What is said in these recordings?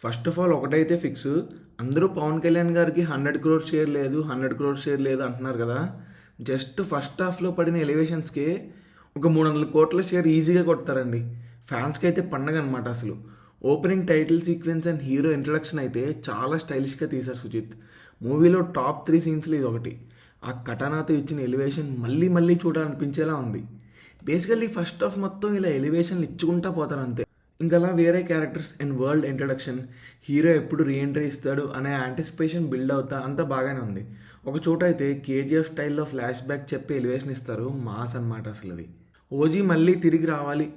First of all ఒకటైతే fix. అందరూ పవన్ కళ్యాణ్ గారికి 100 క్రోర్ షేర్ లేదు, 100 క్రోర్ షేర్ లేదు అంటున్నారు కదా. జస్ట్ ఫస్ట్ హాఫ్లో పడిన ఎలివేషన్స్కి ఒక 300 కోట్ల షేర్ ఈజీగా కొడతారండి. ఫ్యాన్స్కి అయితే పండగ అనమాట అసలు. Opening title sequence and hero introduction అయితే చాలా స్టైలిష్గా తీశారు సుజిత్. మూవీలో టాప్ 3 సీన్స్లో ఇది ఒకటి. ఆ కటానాతో ఇచ్చిన ఎలివేషన్ మళ్ళీ మళ్ళీ చూడాలనిపించేలా ఉంది. బేసికల్లీ ఫస్ట్ హాఫ్ మొత్తం ఇలా ఎలివేషన్లు ఇచ్చుకుంటా పోతారు అంతే. ఇంకా అలా వేరే characters and world introduction, hero ఎప్పుడు రీఎంట్రీ ఇస్తాడు అనే యాంటిసిపేషన్ బిల్డ్ అవుతా అంతా బాగానే ఉంది. ఒక చోట అయితే కేజీఎఫ్ స్టైల్లో ఫ్లాష్ బ్యాక్ చెప్పి ఎలివేషన్ ఇస్తారు. మాస్ అనమాట అసలు అది. ఓజీ మళ్ళీ తిరిగి రావాలి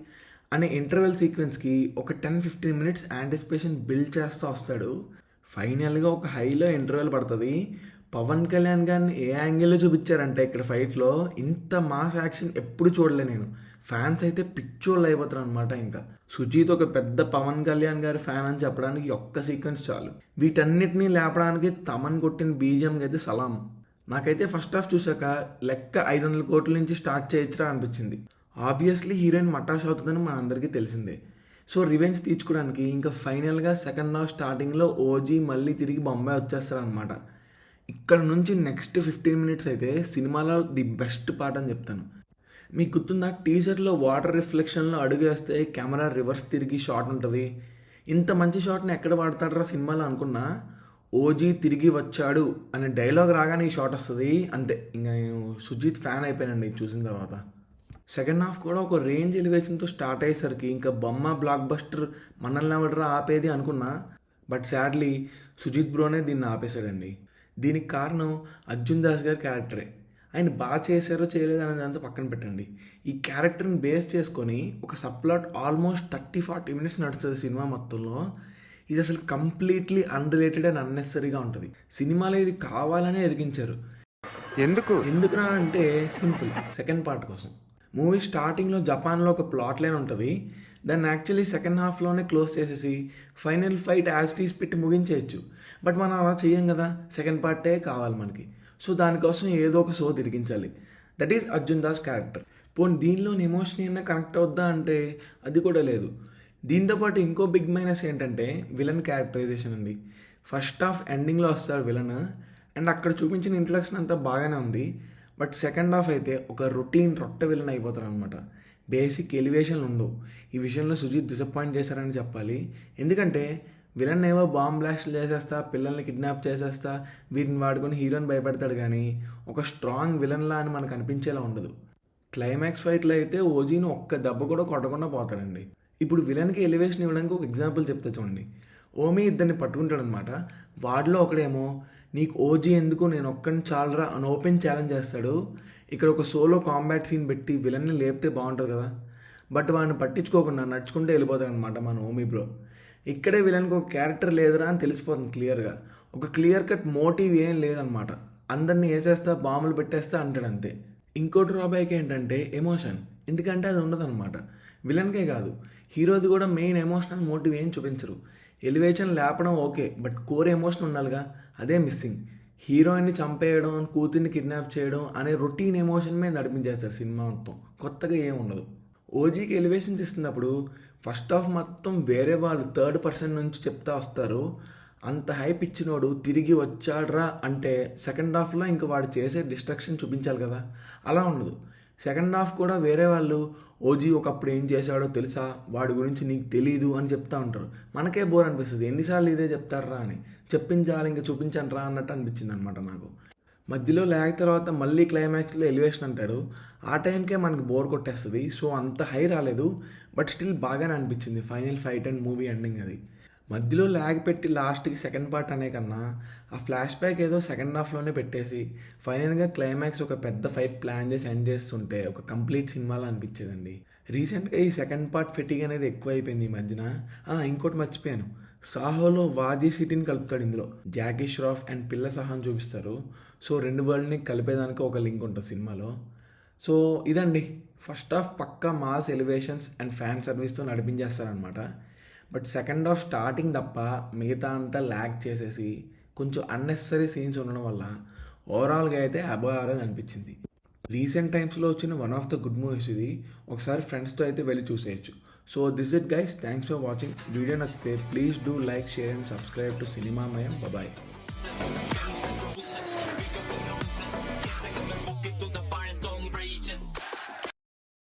అనే ఇంటర్వెల్ సీక్వెన్స్కి ఒక 10-15 మినిట్స్ యాంటిసిపేషన్ బిల్డ్ చేస్తూ వస్తాడు. ఫైనల్గా ఒక హైలో ఇంటర్వెల్ పడుతుంది. పవన్ కళ్యాణ్ గారిని ఏ యాంగిల్లో చూపించారంటే ఇక్కడ ఫైట్లో ఇంత మాస్ యాక్షన్ ఎప్పుడు చూడలే నేను. ఫ్యాన్స్ అయితే పిచ్చోళ్ళు అయిపోతారు అనమాట. ఇంకా సుజీత్ ఒక పెద్ద పవన్ కళ్యాణ్ గారి ఫ్యాన్ అని చెప్పడానికి ఒక్క సీక్వెన్స్ చాలు. వీటన్నిటినీ లేపడానికి తమన్ కొట్టిన బీజిఎంకి అయితే సలాం. నాకైతే ఫస్ట్ హాఫ్ చూసాక లెక్క 500 కోట్ల నుంచి స్టార్ట్ చేయొచ్చురా అనిపించింది. ఆబ్వియస్లీ హీరోయిన్ మటాష్ అవుతుందని మన అందరికీ తెలిసిందే. సో రివెంజ్ తీర్చుకోవడానికి ఇంకా ఫైనల్గా సెకండ్ హాఫ్ స్టార్టింగ్లో ఓజీ మళ్ళీ తిరిగి బొంబాయి వచ్చేస్తారనమాట. ఇక్కడ నుంచి నెక్స్ట్ 15 మినిట్స్ అయితే సినిమాలో ది బెస్ట్ పార్ట్ అని చెప్తాను. మీకు గుర్తుందా, టీజర్లో వాటర్ రిఫ్లెక్షన్లో అడుగు వేస్తే కెమెరా రివర్స్ తిరిగి షాట్ ఉంటుంది. ఇంత మంచి షాట్ని ఎక్కడ వాడతాడరా సినిమాలో అనుకున్నా, ఓజీ తిరిగి వచ్చాడు అనే డైలాగ్ రాగానే ఈ షాట్ వస్తుంది అంతే. ఇంకా నేను సుజీత్ ఫ్యాన్ అయిపోయానండి చూసిన తర్వాత. సెకండ్ హాఫ్ కూడా ఒక రేంజ్ ఎలివేషన్తో స్టార్ట్ అయ్యేసరికి ఇంకా బొమ్మ బ్లాక్ బస్టర్ మనల్ని ఎవడరా ఆపేది అనుకున్నా. బట్ సాడ్లీ సుజిత్ బ్రోనే దీన్ని ఆపేశాడండి. దీనికి కారణం అర్జున్ దాస్ గారి క్యారెక్టరే. ఆయన బాగా చేశారో చేయలేదో అనేది అంతా పక్కన పెట్టండి. ఈ క్యారెక్టర్ని బేస్ చేసుకొని ఒక సబ్ప్లాట్ ఆల్మోస్ట్ 30-40 మినిట్స్ నడుస్తుంది సినిమా మొత్తంలో. ఇది అసలు కంప్లీట్లీ అన్రిలేటెడ్ అండ్ అన్నెసరీగా ఉంటుంది. సినిమాలో ఇది కావాలనే ఎరిగించారు. ఎందుకురా అంటే సింపుల్, సెకండ్ పార్ట్ కోసం. మూవీ స్టార్టింగ్లో జపాన్లో ఒక ప్లాట్ లైన్ ఉంటుంది. దాన్ని యాక్చువల్లీ సెకండ్ హాఫ్లోనే క్లోజ్ చేసేసి ఫైనల్ ఫైట్ యాజ్ టీస్ పెట్టి ముగించేయచ్చు. బట్ మనం అలా చేయం కదా, సెకండ్ పార్టే కావాలి మనకి. సో దానికోసం ఏదో ఒక షో తిరిగించాలి. That is Arjun Das character. పోనీ దీనిలోని ఎమోషన్ ఏమైనా కనెక్ట్ అవుద్దా అంటే అది కూడా లేదు. దీంతోపాటు ఇంకో బిగ్ మైనస్ ఏంటంటే విలన్ క్యారెక్టరైజేషన్ అండి. ఫస్ట్ హాఫ్ ఎండింగ్లో వస్తారు విలన్, అండ్ అక్కడ చూపించిన ఇంట్రడక్షన్ అంతా బాగానే ఉంది. బట్ సెకండ్ హాఫ్ అయితే ఒక రొటీన్ రొట్టె విలన్ అయిపోతారు అనమాట. బేసిక్ ఎలివేషన్లు ఉండవు. ఈ విషయంలో సుజిత్ డిసప్పాయింట్ చేశారని చెప్పాలి. ఎందుకంటే విలన్ ఏవో బాంబ్ బ్లాస్ట్ చేసేస్తా, పిల్లల్ని కిడ్నాప్ చేసేస్తా, వీటిని వాడుకొని హీరోని భయపెడతాడు కానీ ఒక స్ట్రాంగ్ విలన్లా అని మనకు అనిపించేలా ఉండదు. క్లైమాక్స్ ఫైట్లో అయితే ఓజీని ఒక్క దెబ్బ కూడా కొట్టకుండా పోతాడండి. ఇప్పుడు విలన్కి ఎలివేషన్ ఇవ్వడానికి ఒక ఎగ్జాంపుల్ చెప్తా చూడండి. ఓమీ ఇద్దరిని పట్టుకుంటాడనమాట. వాడిలో ఒకడేమో నీకు ఓజీ ఎందుకు, నేను ఒక్కడిని చాలరా అని ఓపెన్ ఛాలెంజ్ చేస్తాడు. ఇక్కడ ఒక సోలో కాంబాట్ సీన్ పెట్టి విలన్ని లేపితే బాగుంటుంది కదా. బట్ వాడిని పట్టించుకోకుండా నడుచుకుంటే వెళ్ళిపోతాడు అనమాట మన ఓమీ బ్రో. ఇక్కడే విలన్కి ఒక క్యారెక్టర్ లేదురా అని తెలిసిపోతుంది క్లియర్గా. ఒక క్లియర్ కట్ మోటివ్ ఏం లేదనమాట. అందరినీ వేసేస్తా, బాంబులు పెట్టేస్తా అంటాడు అంతే. ఇంకో డ్రాబ్యాక్ ఏంటంటే ఎమోషన్. ఎందుకంటే అది ఉండదన్నమాట. విలన్కే కాదు, హీరోది కూడా మెయిన్ ఎమోషనల్ మోటివ్ ఏం చూపించరు. ఎలివేషన్ లేపడం ఓకే, బట్ కోర్ ఎమోషన్ ఉండాలిగా, అదే మిస్సింగ్. హీరోయిన్ని చంపేయడం, కూతుర్ని కిడ్నాప్ చేయడం అనే రొటీన్ ఎమోషన్ మీద నడిపించేస్తారు సినిమా మొత్తం. కొత్తగా ఏం ఉండదు. ఓజీకి ఎలివేషన్స్ ఇస్తున్నప్పుడు ఫస్ట్ హాఫ్ మొత్తం వేరే వాళ్ళు థర్డ్ పర్సన్ నుంచి చెప్తా వస్తారు. అంత హైప్ ఇచ్చినోడు తిరిగి వచ్చాడ్రా అంటే సెకండ్ హాఫ్లో ఇంకా వాడు చేసే డిస్ట్రక్షన్ చూపించాలి కదా. అలా ఉండదు. సెకండ్ హాఫ్ కూడా వేరే వాళ్ళు ఓజీ ఒకప్పుడు ఏం చేశాడో తెలుసా, వాడి గురించి నీకు తెలీదు అని చెప్తా ఉంటారు. మనకే బోర్ అనిపిస్తుంది, ఎన్నిసార్లు ఇదే చెప్తారా అని. చెప్పించాలి ఇంకా చూపించండి రా అన్నట్టు అనిపించింది అనమాట నాకు. మధ్యలో ల్యాగ్ తర్వాత మళ్ళీ క్లైమాక్స్లో ఎలివేషన్ అంటాడు. ఆ టైంకే మనకు బోర్ కొట్టేస్తుంది. సో అంత హై రాలేదు, బట్ స్టిల్ బాగానే అనిపించింది final fight and movie ending అది. మధ్యలో ల్యాగ్ పెట్టి లాస్ట్కి సెకండ్ పార్ట్ అనే కన్నా ఆ ఫ్లాష్ బ్యాక్ ఏదో సెకండ్ హాఫ్లోనే పెట్టేసి ఫైనల్గా క్లైమాక్స్ ఒక పెద్ద ఫైట్ ప్లాన్ చేసి ఎండ్ చేస్తుంటే ఒక కంప్లీట్ సినిమాలో అనిపించేదండి. రీసెంట్గా ఈ సెకండ్ పార్ట్ ఫెటిగ్ అనేది ఎక్కువ అయిపోయింది ఈ మధ్యన. ఇంకోటి మర్చిపోయాను, సాహోలో వాజీ సిటీని కలుపుతాడు ఇందులో. జాకీ ష్రాఫ్ అండ్ పిల్ల సహాని చూపిస్తారు. సో రెండు వరల్డ్ని కలిపేదానికి ఒక లింక్ ఉంటుంది సినిమాలో. సో ఇదండి, ఫస్ట్ హాఫ్ పక్కా మాస్ ఎలివేషన్స్ అండ్ ఫ్యాన్ సర్వీస్తో నడిపించేస్తారనమాట. బట్ సెకండ్ హాఫ్ స్టార్టింగ్ తప్ప మిగతా అంతా ల్యాగ్ చేసేసి కొంచెం అన్నెసరీ సీన్స్ ఉండడం వల్ల ఓవరాల్గా అయితే అబవ్ యావరేజ్ అనిపించింది. రీసెంట్ టైమ్స్లో వచ్చిన one of the good movies ఇది. ఒకసారి ఫ్రెండ్స్తో అయితే వెళ్ళి చూసేయచ్చు. So this it guys, thanks for watching. Video నచ్చితే please do like, share and subscribe to Cinemamayam. Bye.